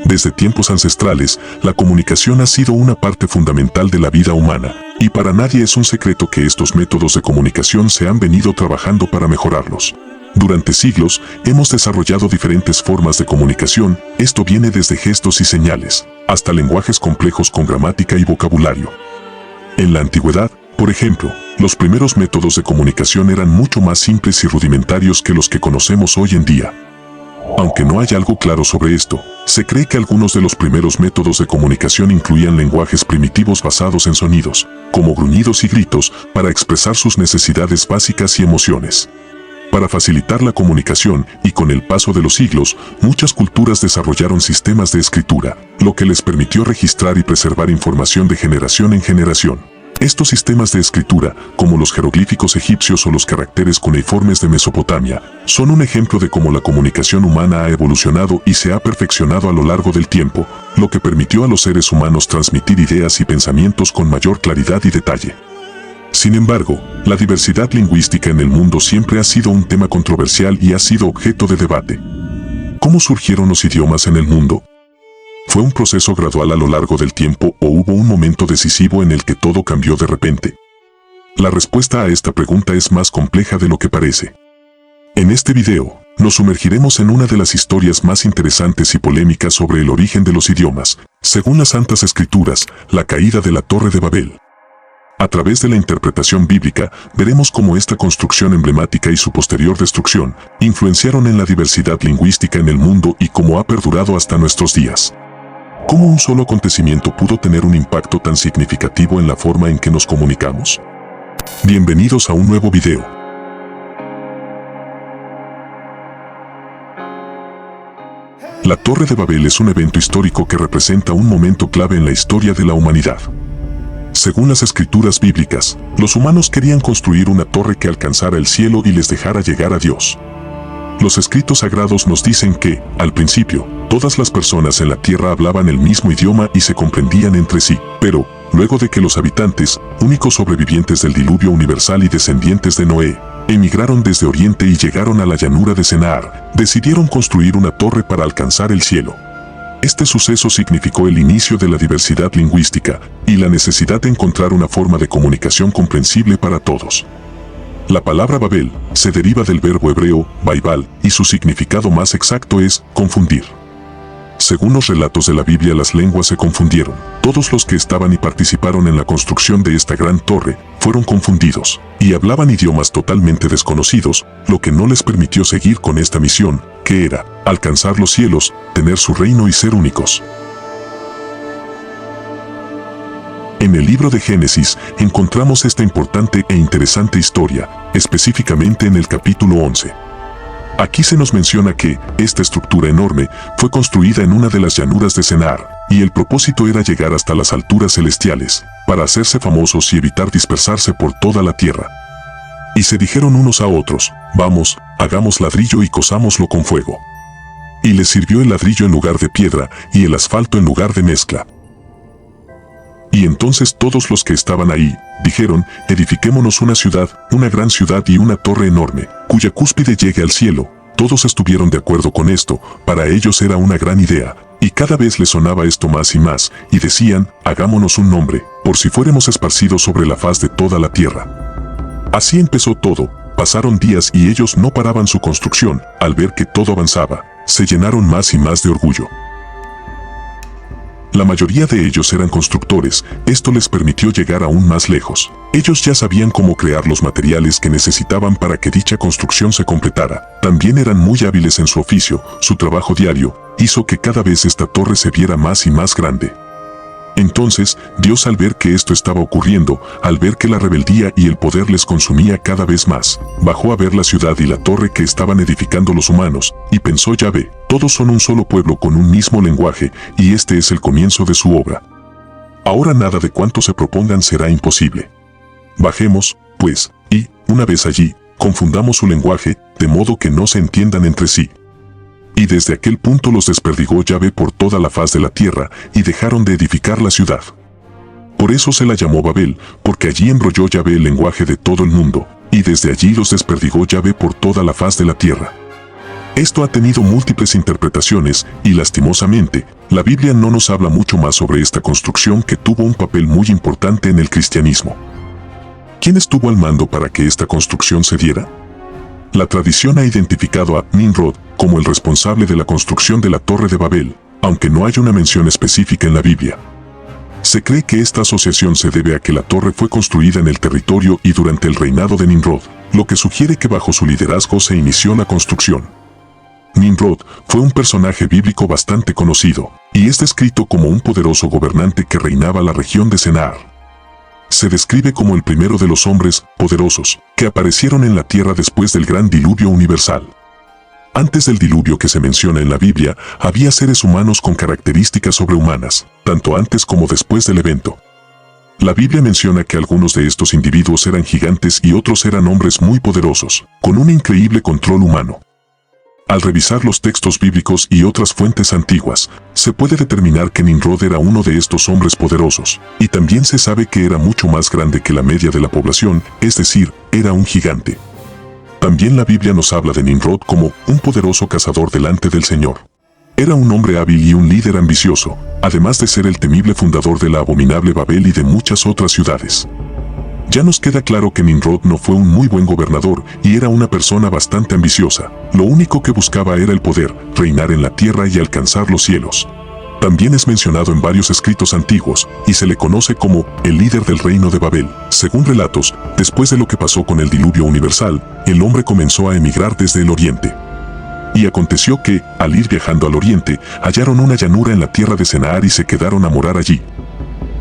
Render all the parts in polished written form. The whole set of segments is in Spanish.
Desde tiempos ancestrales, la comunicación ha sido una parte fundamental de la vida humana, y para nadie es un secreto que estos métodos de comunicación se han venido trabajando para mejorarlos. Durante siglos, hemos desarrollado diferentes formas de comunicación, esto viene desde gestos y señales, hasta lenguajes complejos con gramática y vocabulario. En la antigüedad, por ejemplo, los primeros métodos de comunicación eran mucho más simples y rudimentarios que los que conocemos hoy en día. Aunque no hay algo claro sobre esto, se cree que algunos de los primeros métodos de comunicación incluían lenguajes primitivos basados en sonidos, como gruñidos y gritos, para expresar sus necesidades básicas y emociones. Para facilitar la comunicación, y con el paso de los siglos, muchas culturas desarrollaron sistemas de escritura, lo que les permitió registrar y preservar información de generación en generación. Estos sistemas de escritura, como los jeroglíficos egipcios o los caracteres cuneiformes de Mesopotamia, son un ejemplo de cómo la comunicación humana ha evolucionado y se ha perfeccionado a lo largo del tiempo, lo que permitió a los seres humanos transmitir ideas y pensamientos con mayor claridad y detalle. Sin embargo, la diversidad lingüística en el mundo siempre ha sido un tema controversial y ha sido objeto de debate. ¿Cómo surgieron los idiomas en el mundo? ¿Fue un proceso gradual a lo largo del tiempo o hubo un momento decisivo en el que todo cambió de repente? La respuesta a esta pregunta es más compleja de lo que parece. En este video, nos sumergiremos en una de las historias más interesantes y polémicas sobre el origen de los idiomas, según las Santas Escrituras, la caída de la Torre de Babel. A través de la interpretación bíblica, veremos cómo esta construcción emblemática y su posterior destrucción influenciaron en la diversidad lingüística en el mundo y cómo ha perdurado hasta nuestros días. ¿Cómo un solo acontecimiento pudo tener un impacto tan significativo en la forma en que nos comunicamos? Bienvenidos a un nuevo video. La Torre de Babel es un evento histórico que representa un momento clave en la historia de la humanidad. Según las escrituras bíblicas, los humanos querían construir una torre que alcanzara el cielo y les dejara llegar a Dios. Los escritos sagrados nos dicen que, al principio, todas las personas en la tierra hablaban el mismo idioma y se comprendían entre sí, pero, luego de que los habitantes, únicos sobrevivientes del diluvio universal y descendientes de Noé, emigraron desde Oriente y llegaron a la llanura de Senaar, decidieron construir una torre para alcanzar el cielo. Este suceso significó el inicio de la diversidad lingüística y la necesidad de encontrar una forma de comunicación comprensible para todos. La palabra Babel se deriva del verbo hebreo, baibal, y su significado más exacto es confundir. Según los relatos de la Biblia, las lenguas se confundieron. Todos los que estaban y participaron en la construcción de esta gran torre fueron confundidos y hablaban idiomas totalmente desconocidos, lo que no les permitió seguir con esta misión, que era alcanzar los cielos, tener su reino y ser únicos. En el libro de Génesis encontramos esta importante e interesante historia, específicamente en el capítulo 11. Aquí se nos menciona que esta estructura enorme fue construida en una de las llanuras de Senaar, y el propósito era llegar hasta las alturas celestiales, para hacerse famosos y evitar dispersarse por toda la tierra. Y se dijeron unos a otros, vamos, hagamos ladrillo y cosámoslo con fuego. Y les sirvió el ladrillo en lugar de piedra y el asfalto en lugar de mezcla. Y entonces todos los que estaban ahí, dijeron, edifiquémonos una ciudad, una gran ciudad y una torre enorme, cuya cúspide llegue al cielo. Todos estuvieron de acuerdo con esto, para ellos era una gran idea, y cada vez les sonaba esto más y más, y decían, hagámonos un nombre, por si fuéramos esparcidos sobre la faz de toda la tierra. Así empezó todo, pasaron días y ellos no paraban su construcción, al ver que todo avanzaba, se llenaron más y más de orgullo. La mayoría de ellos eran constructores, esto les permitió llegar aún más lejos. Ellos ya sabían cómo crear los materiales que necesitaban para que dicha construcción se completara. También eran muy hábiles en su oficio, su trabajo diario hizo que cada vez esta torre se viera más y más grande. Entonces, Dios, al ver que esto estaba ocurriendo, al ver que la rebeldía y el poder les consumía cada vez más, bajó a ver la ciudad y la torre que estaban edificando los humanos, y pensó Yahvé, todos son un solo pueblo con un mismo lenguaje, y este es el comienzo de su obra. Ahora nada de cuanto se propongan será imposible. Bajemos, pues, y, una vez allí, confundamos su lenguaje, de modo que no se entiendan entre sí. Y desde aquel punto los desperdigó Yahvé por toda la faz de la tierra, y dejaron de edificar la ciudad. Por eso se la llamó Babel, porque allí embrolló Yahvé el lenguaje de todo el mundo, y desde allí los desperdigó Yahvé por toda la faz de la tierra. Esto ha tenido múltiples interpretaciones y, lastimosamente, la Biblia no nos habla mucho más sobre esta construcción que tuvo un papel muy importante en el cristianismo. ¿Quién estuvo al mando para que esta construcción se diera? La tradición ha identificado a Nimrod como el responsable de la construcción de la Torre de Babel, aunque no hay una mención específica en la Biblia. Se cree que esta asociación se debe a que la torre fue construida en el territorio y durante el reinado de Nimrod, lo que sugiere que bajo su liderazgo se inició la construcción. Nimrod fue un personaje bíblico bastante conocido, y es descrito como un poderoso gobernante que reinaba la región de Sennaar. Se describe como el primero de los hombres poderosos que aparecieron en la tierra después del gran diluvio universal. Antes del diluvio que se menciona en la Biblia, había seres humanos con características sobrehumanas, tanto antes como después del evento. La Biblia menciona que algunos de estos individuos eran gigantes y otros eran hombres muy poderosos, con un increíble control humano. Al revisar los textos bíblicos y otras fuentes antiguas, se puede determinar que Nimrod era uno de estos hombres poderosos, y también se sabe que era mucho más grande que la media de la población, es decir, era un gigante. También la Biblia nos habla de Nimrod como un poderoso cazador delante del Señor. Era un hombre hábil y un líder ambicioso, además de ser el temible fundador de la abominable Babel y de muchas otras ciudades. Ya nos queda claro que Nimrod no fue un muy buen gobernador y era una persona bastante ambiciosa. Lo único que buscaba era el poder, reinar en la tierra y alcanzar los cielos. También es mencionado en varios escritos antiguos y se le conoce como el líder del reino de Babel. Según relatos, después de lo que pasó con el diluvio universal, el hombre comenzó a emigrar desde el oriente. Y aconteció que, al ir viajando al oriente, hallaron una llanura en la tierra de Sennaar y se quedaron a morar allí.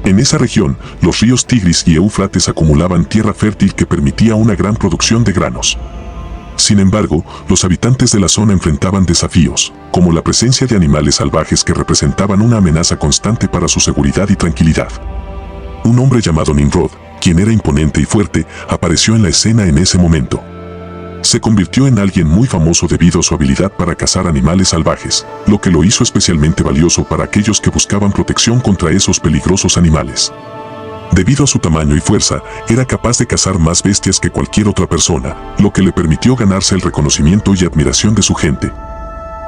En esa región, los ríos Tigris y Éufrates acumulaban tierra fértil que permitía una gran producción de granos. Sin embargo, los habitantes de la zona enfrentaban desafíos, como la presencia de animales salvajes que representaban una amenaza constante para su seguridad y tranquilidad. Un hombre llamado Nimrod, quien era imponente y fuerte, apareció en la escena en ese momento. Se convirtió en alguien muy famoso debido a su habilidad para cazar animales salvajes, lo que lo hizo especialmente valioso para aquellos que buscaban protección contra esos peligrosos animales. Debido a su tamaño y fuerza, era capaz de cazar más bestias que cualquier otra persona, lo que le permitió ganarse el reconocimiento y admiración de su gente,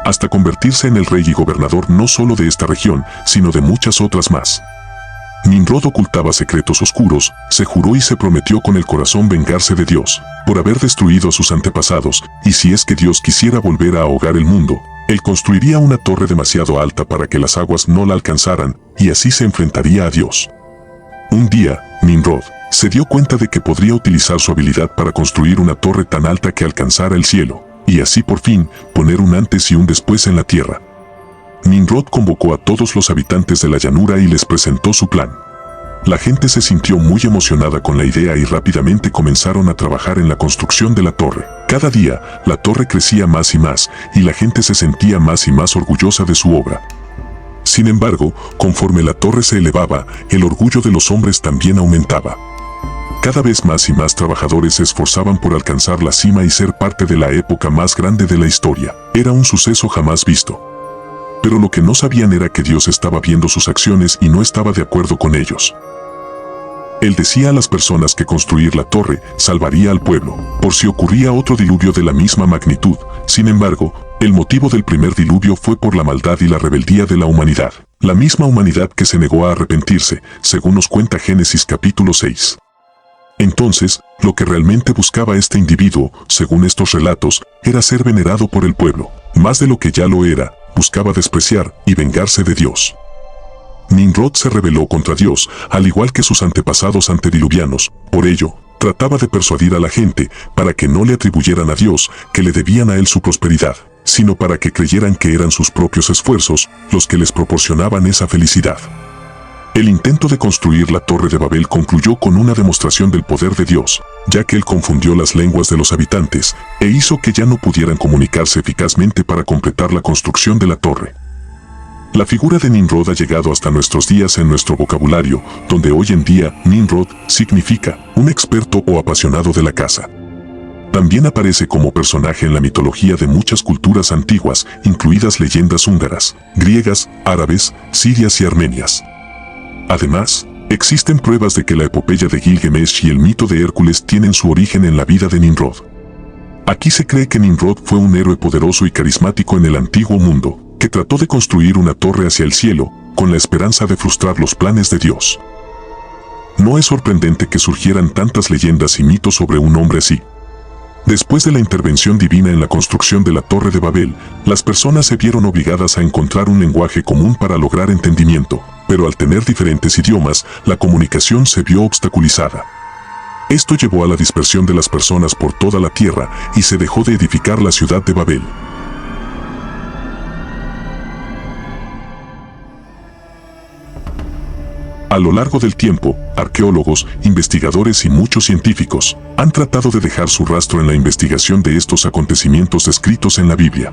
hasta convertirse en el rey y gobernador no solo de esta región, sino de muchas otras más. Nimrod ocultaba secretos oscuros, se juró y se prometió con el corazón vengarse de Dios, por haber destruido a sus antepasados, y si es que Dios quisiera volver a ahogar el mundo, él construiría una torre demasiado alta para que las aguas no la alcanzaran, y así se enfrentaría a Dios. Un día, Nimrod se dio cuenta de que podría utilizar su habilidad para construir una torre tan alta que alcanzara el cielo, y así por fin, poner un antes y un después en la tierra. Nimrod convocó a todos los habitantes de la llanura y les presentó su plan. La gente se sintió muy emocionada con la idea y rápidamente comenzaron a trabajar en la construcción de la torre. Cada día, la torre crecía más y la gente se sentía más y más orgullosa de su obra. Sin embargo, conforme la torre se elevaba, el orgullo de los hombres también aumentaba. Cada vez más y más trabajadores se esforzaban por alcanzar la cima y ser parte de la época más grande de la historia. Era un suceso jamás visto. Pero lo que no sabían era que Dios estaba viendo sus acciones y no estaba de acuerdo con ellos. Él decía a las personas que construir la torre salvaría al pueblo, por si ocurría otro diluvio de la misma magnitud. Sin embargo, el motivo del primer diluvio fue por la maldad y la rebeldía de la humanidad. La misma humanidad que se negó a arrepentirse, según nos cuenta Génesis capítulo 6. Entonces, lo que realmente buscaba este individuo, según estos relatos, era ser venerado por el pueblo. Más de lo que ya lo era, buscaba despreciar y vengarse de Dios. Nimrod se rebeló contra Dios, al igual que sus antepasados antediluvianos. Por ello, trataba de persuadir a la gente para que no le atribuyeran a Dios que le debían a él su prosperidad, sino para que creyeran que eran sus propios esfuerzos los que les proporcionaban esa felicidad. El intento de construir la Torre de Babel concluyó con una demostración del poder de Dios, ya que él confundió las lenguas de los habitantes e hizo que ya no pudieran comunicarse eficazmente para completar la construcción de la torre. La figura de Nimrod ha llegado hasta nuestros días en nuestro vocabulario, donde hoy en día Nimrod significa un experto o apasionado de la caza. También aparece como personaje en la mitología de muchas culturas antiguas, incluidas leyendas húngaras, griegas, árabes, sirias y armenias. Además, existen pruebas de que la epopeya de Gilgamesh y el mito de Hércules tienen su origen en la vida de Nimrod. Aquí se cree que Nimrod fue un héroe poderoso y carismático en el antiguo mundo, que trató de construir una torre hacia el cielo, con la esperanza de frustrar los planes de Dios. No es sorprendente que surgieran tantas leyendas y mitos sobre un hombre así. Después de la intervención divina en la construcción de la Torre de Babel, las personas se vieron obligadas a encontrar un lenguaje común para lograr entendimiento, pero al tener diferentes idiomas, la comunicación se vio obstaculizada. Esto llevó a la dispersión de las personas por toda la tierra y se dejó de edificar la ciudad de Babel. A lo largo del tiempo, arqueólogos, investigadores y muchos científicos han tratado de dejar su rastro en la investigación de estos acontecimientos descritos en la Biblia.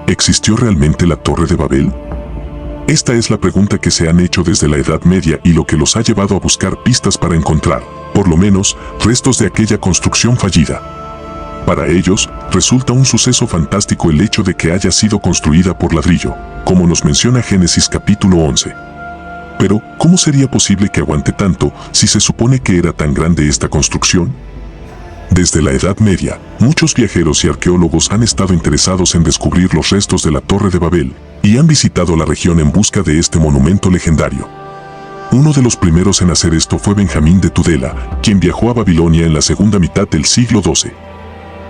¿Existió realmente la Torre de Babel? Esta es la pregunta que se han hecho desde la Edad Media y lo que los ha llevado a buscar pistas para encontrar, por lo menos, restos de aquella construcción fallida. Para ellos, resulta un suceso fantástico el hecho de que haya sido construida por ladrillo, como nos menciona Génesis capítulo 11. Pero, ¿cómo sería posible que aguante tanto si se supone que era tan grande esta construcción? Desde la Edad Media, muchos viajeros y arqueólogos han estado interesados en descubrir los restos de la Torre de Babel y han visitado la región en busca de este monumento legendario. Uno de los primeros en hacer esto fue Benjamín de Tudela, quien viajó a Babilonia en la segunda mitad del siglo XII.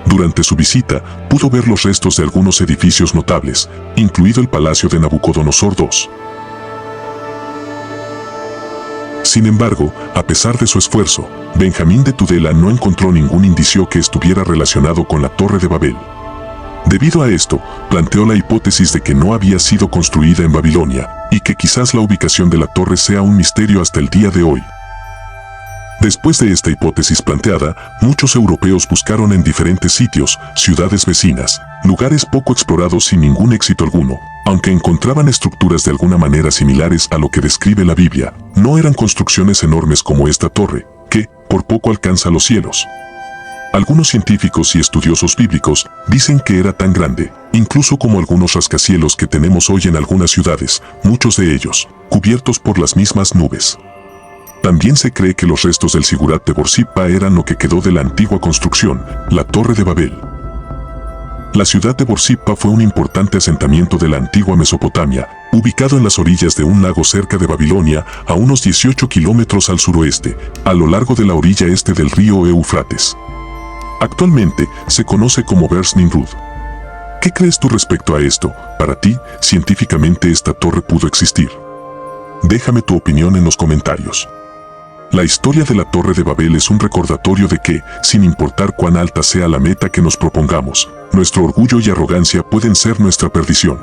Durante su visita, pudo ver los restos de algunos edificios notables, incluido el palacio de Nabucodonosor II. Sin embargo, a pesar de su esfuerzo, Benjamín de Tudela no encontró ningún indicio que estuviera relacionado con la Torre de Babel. Debido a esto, planteó la hipótesis de que no había sido construida en Babilonia y que quizás la ubicación de la torre sea un misterio hasta el día de hoy. Después de esta hipótesis planteada, muchos europeos buscaron en diferentes sitios, ciudades vecinas, lugares poco explorados sin ningún éxito alguno. Aunque encontraban estructuras de alguna manera similares a lo que describe la Biblia, no eran construcciones enormes como esta torre, que, por poco alcanza los cielos. Algunos científicos y estudiosos bíblicos dicen que era tan grande, incluso como algunos rascacielos que tenemos hoy en algunas ciudades, muchos de ellos, cubiertos por las mismas nubes. También se cree que los restos del Sigurat de Borsippa eran lo que quedó de la antigua construcción, la Torre de Babel. La ciudad de Borsippa fue un importante asentamiento de la antigua Mesopotamia, ubicado en las orillas de un lago cerca de Babilonia, a unos 18 kilómetros al suroeste, a lo largo de la orilla este del río Éufrates. Actualmente se conoce como Bers Nimrud. ¿Qué crees tú respecto a esto? Para ti, científicamente esta torre pudo existir. Déjame tu opinión en los comentarios. La historia de la Torre de Babel es un recordatorio de que, sin importar cuán alta sea la meta que nos propongamos, nuestro orgullo y arrogancia pueden ser nuestra perdición.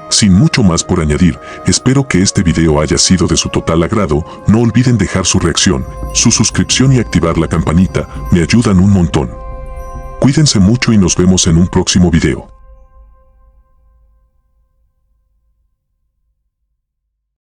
Sin mucho más por añadir, espero que este video haya sido de su total agrado. No olviden dejar su reacción, su suscripción y activar la campanita, me ayudan un montón. Cuídense mucho y nos vemos en un próximo video.